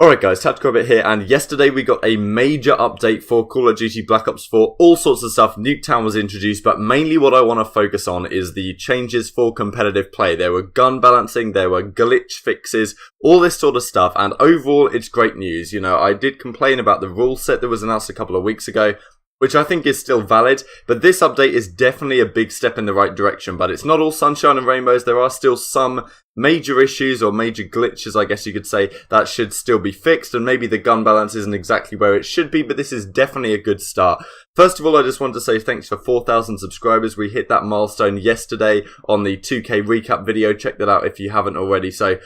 Alright guys, Tactical Bit here, and yesterday we got a major update for Call of Duty Black Ops 4, all sorts of stuff. Nuketown was introduced, but mainly what I want to focus on is the changes for competitive play. There were gun balancing, there were glitch fixes, all this sort of stuff, and overall it's great news. You know, I did complain about the rule set that was announced a couple of weeks ago, which I think is still valid, but this update is definitely a big step in the right direction. But it's not all sunshine and rainbows. There are still some major issues or major glitches, I guess you could say, that should still be fixed, and maybe the gun balance isn't exactly where it should be, but this is definitely a good start. First of all, I just want to say thanks for 4,000 subscribers. We hit that milestone yesterday on the 2K recap video. Check that out if you haven't already. So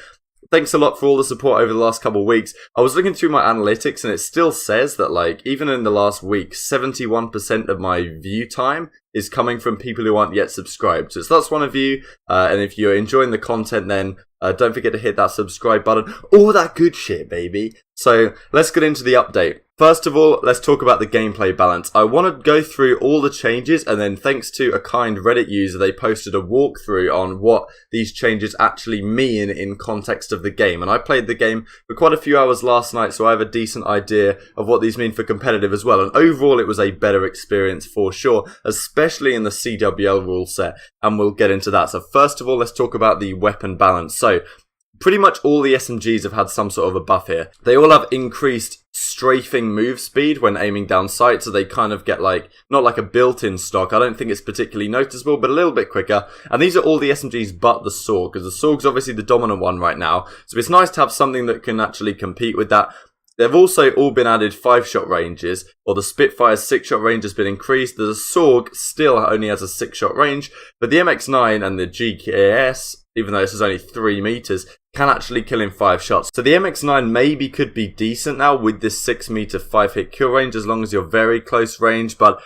thanks a lot for all the support over the last couple of weeks. I was looking through my analytics and it still says that, like, even in the last week, 71% of my view time is coming from people who aren't yet subscribed. So if that's one of you, and if you're enjoying the content, then don't forget to hit that subscribe button. All that good shit, baby. So let's get into the update. First of all, let's talk about the gameplay balance. I want to go through all the changes, and then thanks to a kind Reddit user, they posted a walkthrough on what these changes actually mean in context of the game. And I played the game for quite a few hours last night, so I have a decent idea of what these mean for competitive as well. And overall, it was a better experience for sure, especially in the CWL rule set, and we'll get into that. So first of all, let's talk about the weapon balance. So pretty much all the SMGs have had some sort of a buff here. They all have increased strafing move speed when aiming down sight, so they kind of get, like, not like a built-in stock. I don't think it's particularly noticeable, but a little bit quicker. And these are all the SMGs but the Sorg, because the Sorg's obviously the dominant one right now. So it's nice to have something that can actually compete with that. They've also all been added 5-shot ranges, or the Spitfire's 6-shot range has been increased. The Sorg still only has a 6-shot range, but the MX-9 and the GKS, even though this is only 3 meters, can actually kill in 5 shots. So the MX-9 maybe could be decent now with this 6 meter 5-hit kill range as long as you're very close range, but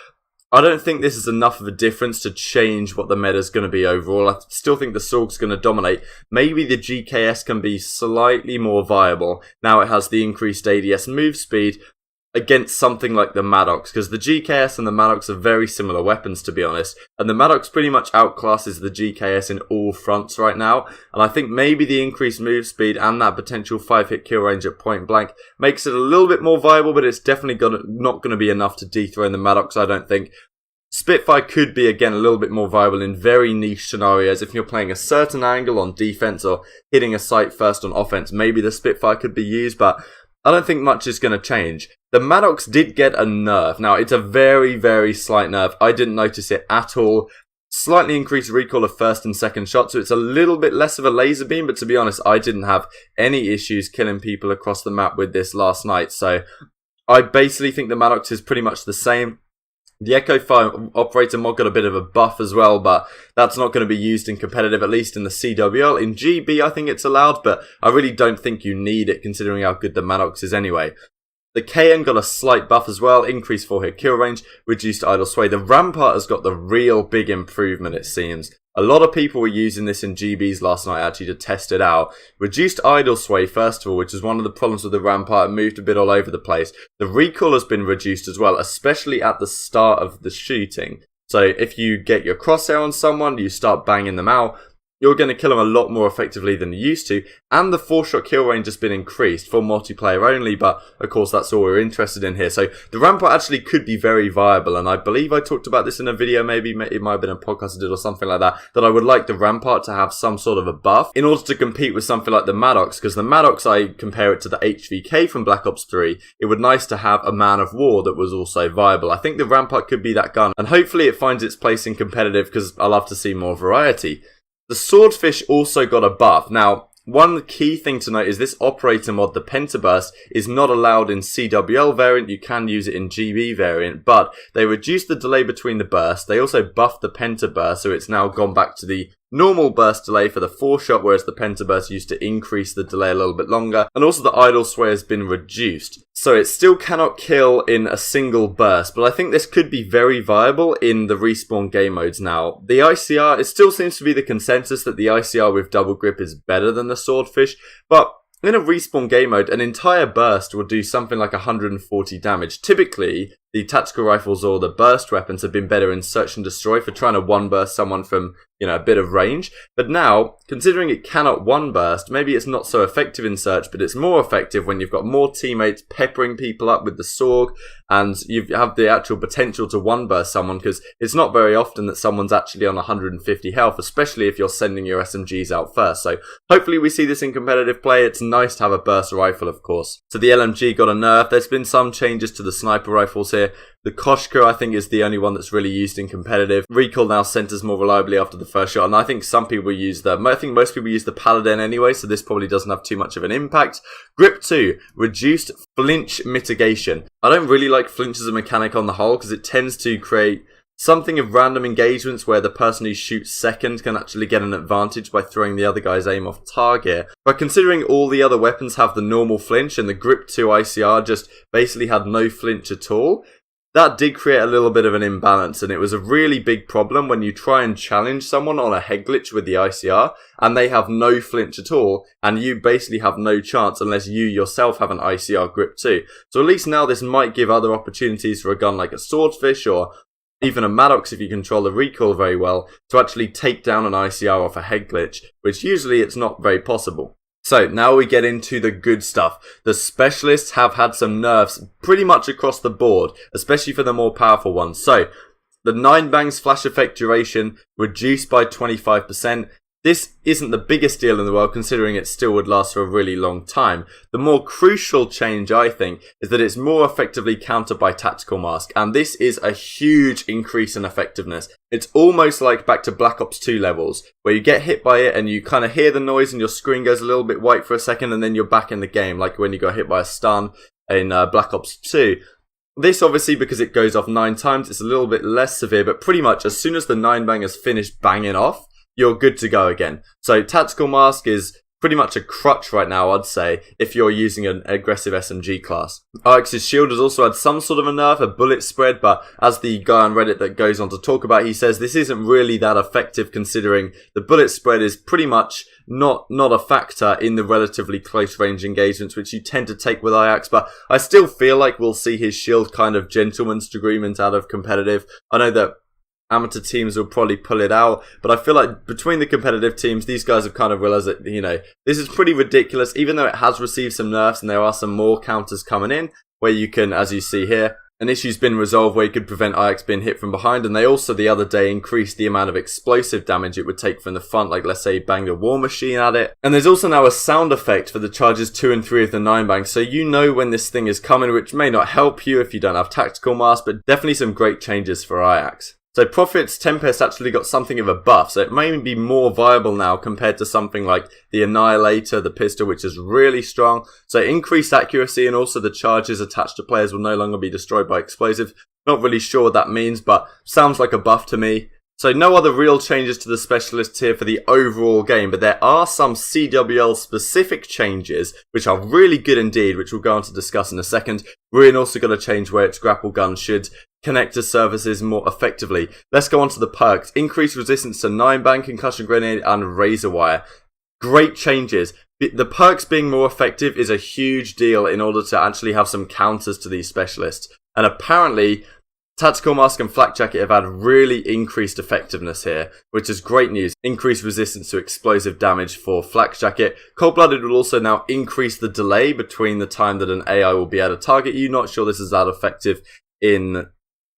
I don't think this is enough of a difference to change what the meta is going to be overall. I still think the Sorg's going to dominate. Maybe the GKS can be slightly more viable. Now it has the increased ADS move speed against something like the Maddox, because the GKS and the Maddox are very similar weapons, to be honest, and the Maddox pretty much outclasses the GKS in all fronts right now, and I think maybe the increased move speed and that potential 5-hit kill range at point blank makes it a little bit more viable, but it's definitely not going to be enough to dethrone the Maddox, I don't think. Spitfire could be, again, a little bit more viable in very niche scenarios. If you're playing a certain angle on defense or hitting a sight first on offense, maybe the Spitfire could be used, but I don't think much is going to change. The Maddox did get a nerf. Now, it's a very, very slight nerf. I didn't notice it at all. Slightly increased recoil of first and second shot, so it's a little bit less of a laser beam, but to be honest, I didn't have any issues killing people across the map with this last night, so I basically think the Maddox is pretty much the same. The Echo Fire Operator mod got a bit of a buff as well, but that's not going to be used in competitive, at least in the CWL. In GB, I think it's allowed, but I really don't think you need it considering how good the Maddox is anyway. The KN got a slight buff as well, increased 4-hit kill range, reduced idle sway. The Rampart has got the real big improvement, it seems. A lot of people were using this in GBs last night actually to test it out. Reduced idle sway, first of all, which is one of the problems with the Rampart. It moved a bit all over the place. The recoil has been reduced as well, especially at the start of the shooting. So if you get your crosshair on someone, you start banging them out, you're going to kill them a lot more effectively than you used to, and the 4-shot kill range has been increased for multiplayer only, but of course that's all we're interested in here. So the Rampart actually could be very viable, and I believe I talked about this in a video, maybe it might have been a podcast I did or something like that, that I would like the Rampart to have some sort of a buff in order to compete with something like the Maddox, because the Maddox, I compare it to the HVK from Black Ops 3, it would be nice to have a Man of War that was also viable. I think the Rampart could be that gun, and hopefully it finds its place in competitive, because I love to see more variety. The Swordfish also got a buff. Now, one key thing to note is this operator mod, the Pentaburst, is not allowed in CWL variant. You can use it in GB variant, but they reduced the delay between the bursts. They also buffed the Pentaburst, so it's now gone back to the normal burst delay for the 4-shot, whereas the Pentaburst used to increase the delay a little bit longer. And also the idle sway has been reduced. So it still cannot kill in a single burst, but I think this could be very viable in the respawn game modes now. The ICR, it still seems to be the consensus that the ICR with double grip is better than the Swordfish, but in a respawn game mode, an entire burst will do something like 140 damage. Typically, the tactical rifles or the burst weapons have been better in search and destroy for trying to one burst someone from, a bit of range. But now, considering it cannot one burst, maybe it's not so effective in search, but it's more effective when you've got more teammates peppering people up with the Sorg, and you have the actual potential to one burst someone, because it's not very often that someone's actually on 150 health, especially if you're sending your SMGs out first. So hopefully we see this in competitive play. It's nice to have a burst rifle, of course. So the LMG got a nerf. There's been some changes to the sniper rifles here. The Koshka, I think, is the only one that's really used in competitive. Recoil now centers more reliably after the first shot, and I think most people use the Paladin anyway, so this probably doesn't have too much of an impact. Grip 2, reduced flinch mitigation. I don't really like flinch as a mechanic on the whole, because it tends to create something of random engagements where the person who shoots second can actually get an advantage by throwing the other guy's aim off target. But considering all the other weapons have the normal flinch, and the Grip 2 ICR just basically had no flinch at all, that did create a little bit of an imbalance, and it was a really big problem when you try and challenge someone on a head glitch with the ICR, and they have no flinch at all, and you basically have no chance unless you yourself have an ICR Grip 2. So at least now this might give other opportunities for a gun like a Swordfish, or even a Maddox if you control the recoil very well, to actually take down an ICR off a head glitch, which usually it's not very possible. So now we get into the good stuff. The specialists have had some nerfs pretty much across the board, especially for the more powerful ones. So the 9 bangs flash effect duration reduced by 25%. This isn't the biggest deal in the world, considering it still would last for a really long time. The more crucial change, I think, is that it's more effectively countered by Tactical Mask, and this is a huge increase in effectiveness. It's almost like back to Black Ops 2 levels, where you get hit by it and you kind of hear the noise and your screen goes a little bit white for a second, and then you're back in the game, like when you got hit by a stun in Black Ops 2. This, obviously, because it goes off 9 times, it's a little bit less severe, but pretty much as soon as the 9 bang has finished banging off, you're good to go again. So Tactical Mask is pretty much a crutch right now, I'd say, if you're using an aggressive SMG class. Arx's shield has also had some sort of a nerf, a bullet spread, but as the guy on Reddit that goes on to talk about, he says this isn't really that effective, considering the bullet spread is pretty much not a factor in the relatively close range engagements which you tend to take with Ajax, but I still feel like we'll see his shield kind of gentleman's agreement out of competitive. I know that amateur teams will probably pull it out, but I feel like between the competitive teams, these guys have kind of realized that, this is pretty ridiculous, even though it has received some nerfs and there are some more counters coming in, where you can, as you see here, an issue's been resolved where you could prevent Ajax being hit from behind, and they also the other day increased the amount of explosive damage it would take from the front, like let's say you banged a war machine at it. And there's also now a sound effect for the charges 2 and 3 of the 9 bang, so you know when this thing is coming, which may not help you if you don't have Tactical Mask, but definitely some great changes for Ajax. So Profit's Tempest actually got something of a buff, so it may be more viable now compared to something like the Annihilator, the pistol, which is really strong. So increased accuracy, and also the charges attached to players will no longer be destroyed by explosives. Not really sure what that means, but sounds like a buff to me. So no other real changes to the specialists here for the overall game, but there are some CWL specific changes, which are really good indeed, which we'll go on to discuss in a second. We're also going to change where its grapple gun should connect to surfaces more effectively. Let's go on to the perks. Increased resistance to 9 bang, concussion grenade, and razor wire. Great changes. The perks being more effective is a huge deal in order to actually have some counters to these specialists. And apparently, Tactical Mask and Flak Jacket have had really increased effectiveness here, which is great news. Increased resistance to explosive damage for Flak Jacket. Cold-Blooded will also now increase the delay between the time that an AI will be able to target you. Not sure this is that effective in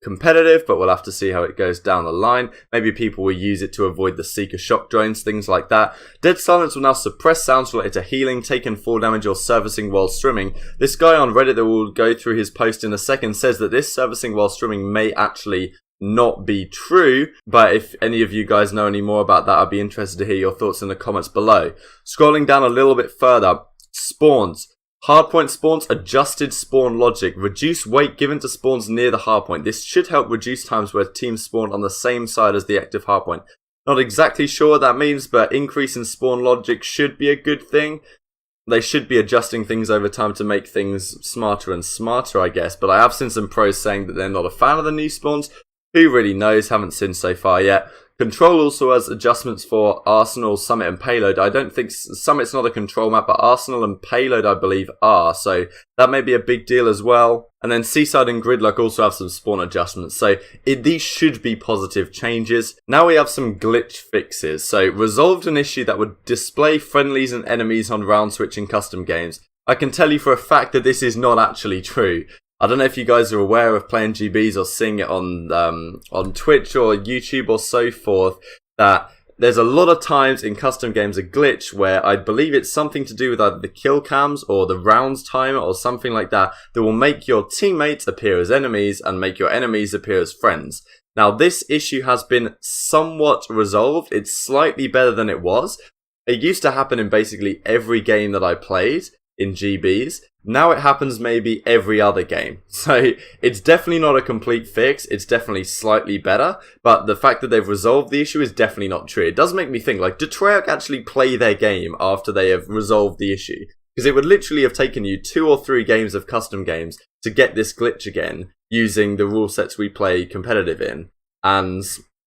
competitive, but we'll have to see how it goes down the line. Maybe people will use it to avoid the Seeker shock drones, things like that. Dead Silence will now suppress sounds related to healing, taking fall damage, or servicing while swimming. This guy on Reddit that will go through his post in a second says that this servicing while swimming may actually not be true, but if any of you guys know any more about that, I'd be interested to hear your thoughts in the comments below. Scrolling down a little bit further, spawns. Hardpoint spawns, adjusted spawn logic. Reduce weight given to spawns near the hardpoint. This should help reduce times where teams spawn on the same side as the active hardpoint. Not exactly sure what that means, but increase in spawn logic should be a good thing. They should be adjusting things over time to make things smarter and smarter, I guess. But I have seen some pros saying that they're not a fan of the new spawns. Who really knows? Haven't seen so far yet. Control also has adjustments for Arsenal, Summit and Payload. I don't think Summit's not a control map, but Arsenal and Payload I believe are, so that may be a big deal as well. And then Seaside and Gridlock also have some spawn adjustments, so these should be positive changes. Now we have some glitch fixes. So resolved an issue that would display friendlies and enemies on round switching custom games. I can tell you for a fact that this is not actually true. I don't know if you guys are aware of playing GBs or seeing it on Twitch or YouTube or so forth, that there's a lot of times in custom games a glitch where I believe it's something to do with either the kill cams or the rounds timer or something like that will make your teammates appear as enemies and make your enemies appear as friends. Now this issue has been somewhat resolved. It's slightly better than it was. It used to happen in basically every game that I played in GBs. Now it happens maybe every other game. So it's definitely not a complete fix. It's definitely slightly better. But the fact that they've resolved the issue is definitely not true. It does make me think, like, did Treyarch actually play their game after they have resolved the issue? Because it would literally have taken you 2 or 3 games of custom games to get this glitch again using the rule sets we play competitive in. And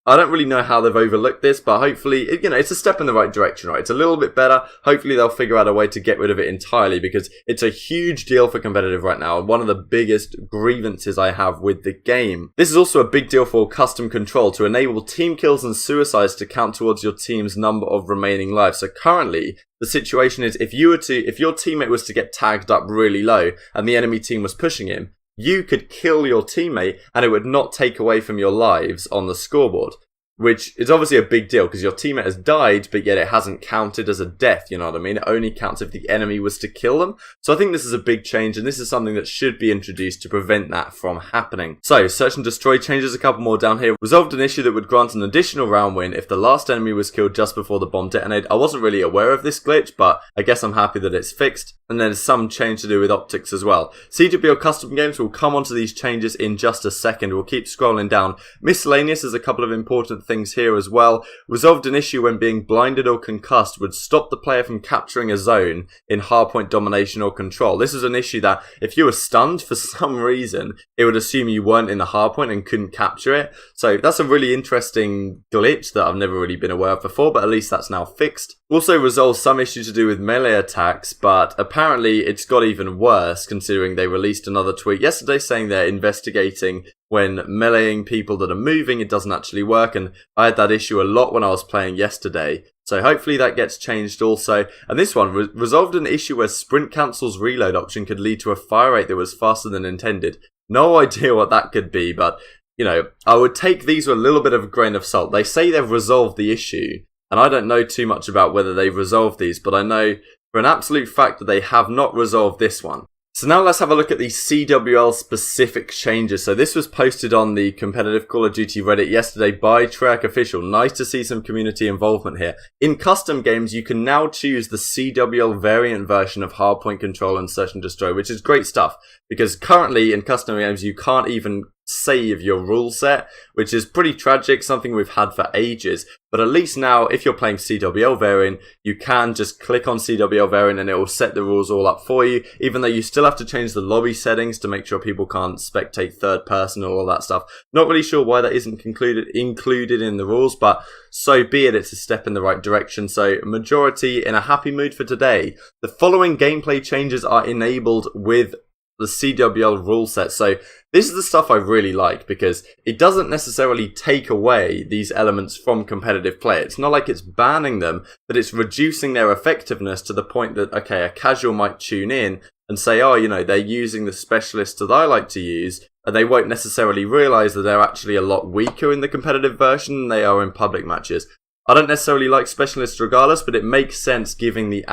I don't really know how they've overlooked this, but hopefully, it's a step in the right direction, right? It's a little bit better. Hopefully they'll figure out a way to get rid of it entirely, because it's a huge deal for competitive right now, and one of the biggest grievances I have with the game. This is also a big deal for custom control, to enable team kills and suicides to count towards your team's number of remaining lives. So currently, the situation is if your teammate was to get tagged up really low, and the enemy team was pushing him, you could kill your teammate and it would not take away from your lives on the scoreboard. Which is obviously a big deal because your teammate has died, but yet it hasn't counted as a death, you know what I mean? It only counts if the enemy was to kill them. So I think this is a big change, and this is something that should be introduced to prevent that from happening. So, Search and Destroy changes a couple more down here. Resolved an issue that would grant an additional round win if the last enemy was killed just before the bomb detonated. I wasn't really aware of this glitch, but I guess I'm happy that it's fixed. And there's some change to do with optics as well. CWL custom games will come onto these changes in just a second. We'll keep scrolling down. Miscellaneous has a couple of important things here as well. Resolved an issue when being blinded or concussed would stop the player from capturing a zone in hardpoint domination or control. This is an issue that if you were stunned for some reason, it would assume you weren't in the hardpoint and couldn't capture it. So that's a really interesting glitch that I've never really been aware of before, but at least that's now fixed. Also resolves some issue to do with melee attacks, but apparently it's got even worse considering they released another tweet yesterday saying they're investigating when meleeing people that are moving, it doesn't actually work, and I had that issue a lot when I was playing yesterday. So hopefully that gets changed also. And this one resolved an issue where sprint cancel's reload option could lead to a fire rate that was faster than intended. No idea what that could be, but I would take these with a little bit of a grain of salt. They say they've resolved the issue, and I don't know too much about whether they've resolved these, but I know for an absolute fact that they have not resolved this one. So now let's have a look at the CWL specific changes. So this was posted on the competitive Call of Duty Reddit yesterday by Treyarch Official. Nice to see some community involvement here. In custom games, you can now choose the CWL variant version of hardpoint control and search and destroy, which is great stuff. Because currently in custom games, you can't even save your rule set, which is pretty tragic, something we've had for ages. But at least now, if you're playing CWL variant, you can just click on CWL variant and it will set the rules all up for you, even though you still have to change the lobby settings to make sure people can't spectate third person or all that stuff. Not really sure why that isn't included in the rules, but so be it, it's a step in the right direction. So majority in a happy mood for today. The following gameplay changes are enabled with the CWL rule set. So this is the stuff I really like because it doesn't necessarily take away these elements from competitive play. It's not like it's banning them, but it's reducing their effectiveness to the point that, okay, a casual might tune in and say, oh, they're using the specialists that I like to use, and they won't necessarily realize that they're actually a lot weaker in the competitive version than they are in public matches. I don't necessarily like specialists regardless, but it makes sense given the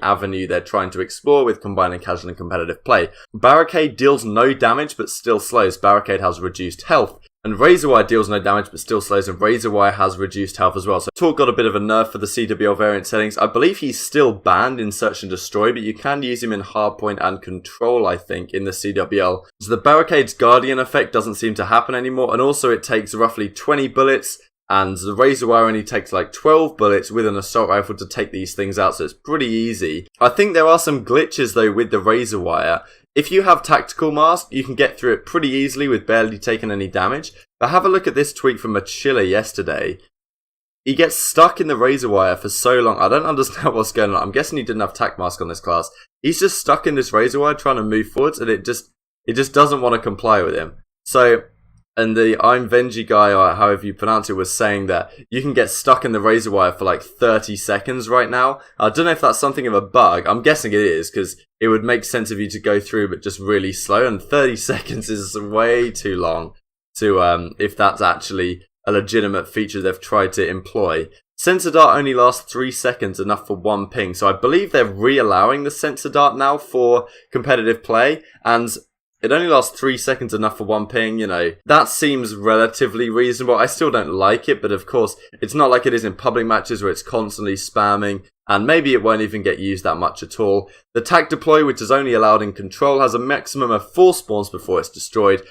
avenue they're trying to explore with combining casual and competitive play. Barricade deals no damage but still slows. Barricade has reduced health. And Razor Wire deals no damage but still slows, and Razor Wire has reduced health as well. So Talk got a bit of a nerf for the CWL variant settings. I believe he's still banned in Search and Destroy, but you can use him in Hardpoint and Control, I think, in the CWL. So the Barricade's Guardian effect doesn't seem to happen anymore, and also it takes roughly 20 bullets, and the Razor Wire only takes like 12 bullets with an assault rifle to take these things out, so it's pretty easy. I think there are some glitches though with the Razor Wire. If you have Tactical Mask, you can get through it pretty easily with barely taking any damage. But have a look at this tweet from Machilla yesterday. He gets stuck in the razor wire for so long. I don't understand what's going on. I'm guessing he didn't have tac mask on this class. He's just stuck in this razor wire trying to move forwards, and it just doesn't want to comply with him. So, and the I'm Venji guy, or however you pronounce it, was saying that you can get stuck in the razor wire for like 30 seconds right now. I don't know if that's something of a bug. I'm guessing it is, because it would make sense of you to go through, but just really slow. And 30 seconds is way too long to, if that's actually a legitimate feature they've tried to employ. Sensor dart only lasts 3 seconds, enough for 1 ping. So I believe they're re-allowing the sensor dart now for competitive play, and it only lasts 3 seconds, enough for 1 ping. You know, that seems relatively reasonable. I still don't like it, but of course, it's not like it is in public matches where it's constantly spamming, and maybe it won't even get used that much at all. The tac deploy, which is only allowed in control, has a maximum of 4 spawns before it's destroyed,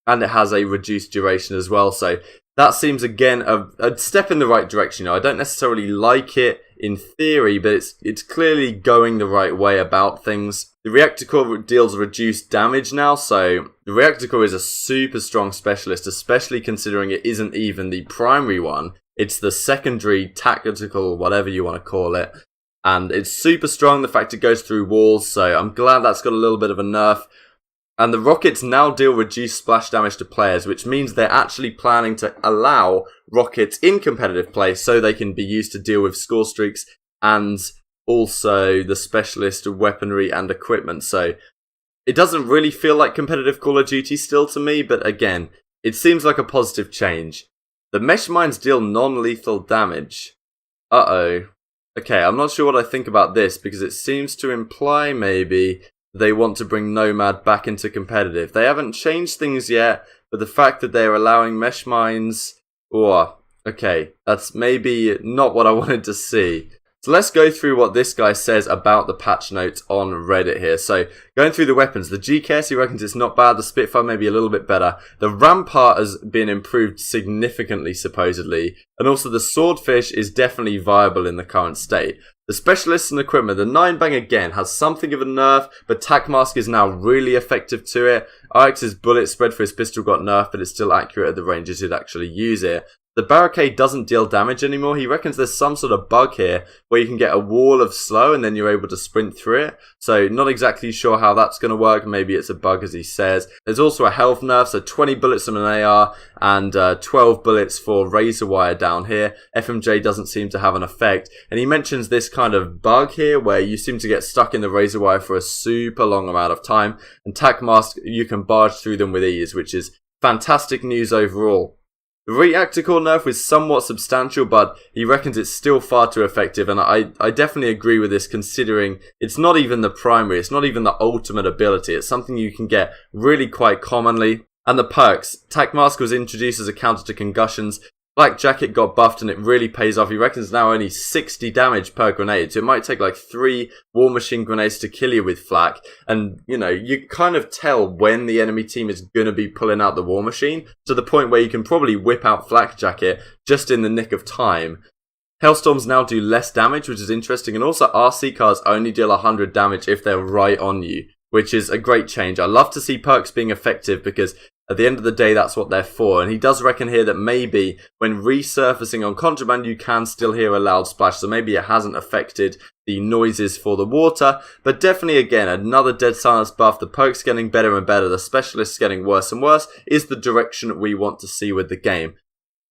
and it has a reduced duration as well. So that seems, again, a step in the right direction. You know, I don't necessarily like it in theory, but it's clearly going the right way about things. The Reactor Core deals reduced damage now, so the Reactor Core is a super strong specialist, especially considering it isn't even the primary one. It's the secondary, tactical, whatever you want to call it. And it's super strong, the fact it goes through walls, so I'm glad that's got a little bit of a nerf. And the rockets now deal reduced splash damage to players, which means they're actually planning to allow rockets in competitive play so they can be used to deal with score streaks and also the specialist weaponry and equipment. So it doesn't really feel like competitive Call of Duty still to me, but again, it seems like a positive change. The mesh mines deal non-lethal damage. Uh-oh. Okay, I'm not sure what I think about this, because it seems to imply maybe they want to bring Nomad back into competitive. They haven't changed things yet, but the fact that they're allowing mesh mines... Oh, okay, that's maybe not what I wanted to see. So let's go through what this guy says about the patch notes on Reddit here. So, going through the weapons, the GKS, he reckons it's not bad. The Spitfire may be a little bit better. The Rampart has been improved significantly, supposedly. And also the Swordfish is definitely viable in the current state. The specialists and equipment, the 9-bang again has something of a nerf, but tac mask is now really effective to it. RX's bullet spread for his pistol got nerfed, but it's still accurate at the ranges he'd actually use it. The barricade doesn't deal damage anymore. He reckons there's some sort of bug here where you can get a wall of slow and then you're able to sprint through it. So not exactly sure how that's going to work. Maybe it's a bug, as he says. There's also a health nerf, so 20 bullets on an AR and 12 bullets for razor wire down here. FMJ doesn't seem to have an effect. And he mentions this kind of bug here where you seem to get stuck in the razor wire for a super long amount of time. And tac mask, you can barge through them with ease, which is fantastic news overall. The Reactor Core nerf is somewhat substantial, but he reckons it's still far too effective, and I definitely agree with this, considering it's not even the primary, it's not even the ultimate ability, it's something you can get really quite commonly. And the perks, Tac Mask was introduced as a counter to concussions, Black Jacket got buffed and it really pays off. He reckons now only 60 damage per grenade, so it might take like 3 War Machine grenades to kill you with flak. And, you know, you kind of tell when the enemy team is going to be pulling out the War Machine, to the point where you can probably whip out Flak Jacket just in the nick of time. Hailstorms now do less damage, which is interesting, and also RC cars only deal 100 damage if they're right on you, which is a great change. I love to see perks being effective, because at the end of the day, that's what they're for. And he does reckon here that maybe when resurfacing on Contraband, you can still hear a loud splash. So maybe it hasn't affected the noises for the water. But definitely, again, another Dead Silence buff. The perks getting better and better. The specialists getting worse and worse is the direction we want to see with the game.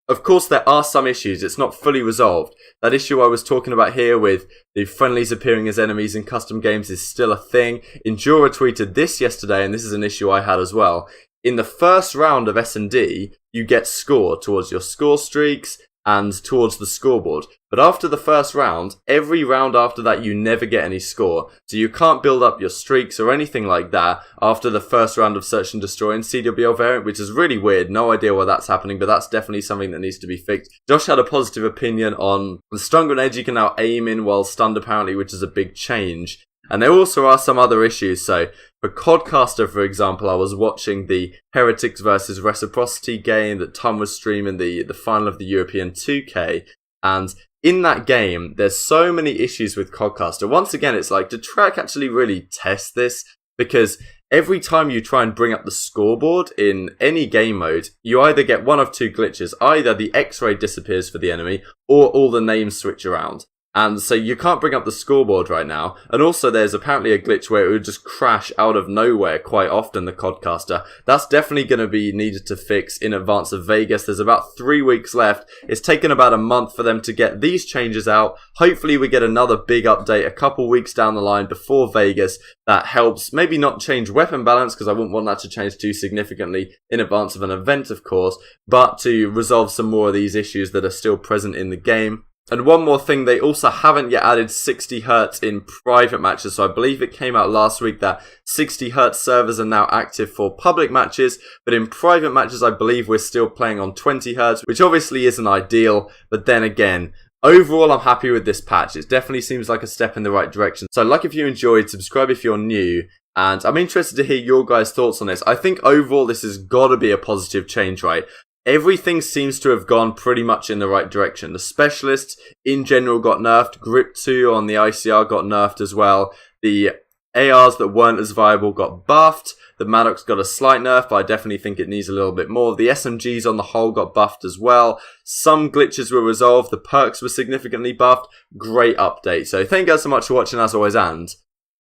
Of course, there are some issues. It's not fully resolved. That issue I was talking about here with the friendlies appearing as enemies in custom games is still a thing. Endura tweeted this yesterday, and this is an issue I had as well. In the first round of S&D, you get score towards your score streaks and towards the scoreboard. But after the first round, every round after that, you never get any score. So you can't build up your streaks or anything like that after the first round of Search and Destroy in CWL variant, which is really weird. No idea why that's happening, but that's definitely something that needs to be fixed. Josh had a positive opinion on the stun grenade you can now aim in while stunned, apparently, which is a big change. And there also are some other issues. So for Codcaster, for example, I was watching the Heretics versus Reciprocity game that Tom was streaming, the final of the European 2K. And in that game, there's so many issues with Codcaster. Once again, it's like, did Treyarch actually really test this? Because every time you try and bring up the scoreboard in any game mode, you either get one of two glitches. Either the X-ray disappears for the enemy, or all the names switch around. And so you can't bring up the scoreboard right now. And also there's apparently a glitch where it would just crash out of nowhere quite often, the Codcaster. That's definitely going to be needed to fix in advance of Vegas. There's about 3 weeks left. It's taken about a month for them to get these changes out. Hopefully we get another big update a couple weeks down the line before Vegas that helps maybe not change weapon balance, because I wouldn't want that to change too significantly in advance of an event, of course, but to resolve some more of these issues that are still present in the game. And one more thing, they also haven't yet added 60Hz in private matches. So I believe it came out last week that 60Hz servers are now active for public matches. But in private matches, I believe we're still playing on 20Hz, which obviously isn't ideal. But then again, overall, I'm happy with this patch. It definitely seems like a step in the right direction. So like if you enjoyed, subscribe if you're new. And I'm interested to hear your guys' thoughts on this. I think overall, this has got to be a positive change, right? Everything seems to have gone pretty much in the right direction. The specialists in general got nerfed. Grip 2 on the ICR got nerfed as well. The ARs that weren't as viable got buffed. The Maddox got a slight nerf, but I definitely think it needs a little bit more. The SMGs on the whole got buffed as well. Some glitches were resolved. The perks were significantly buffed. Great update. So thank you guys so much for watching as always, and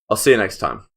I'll see you next time.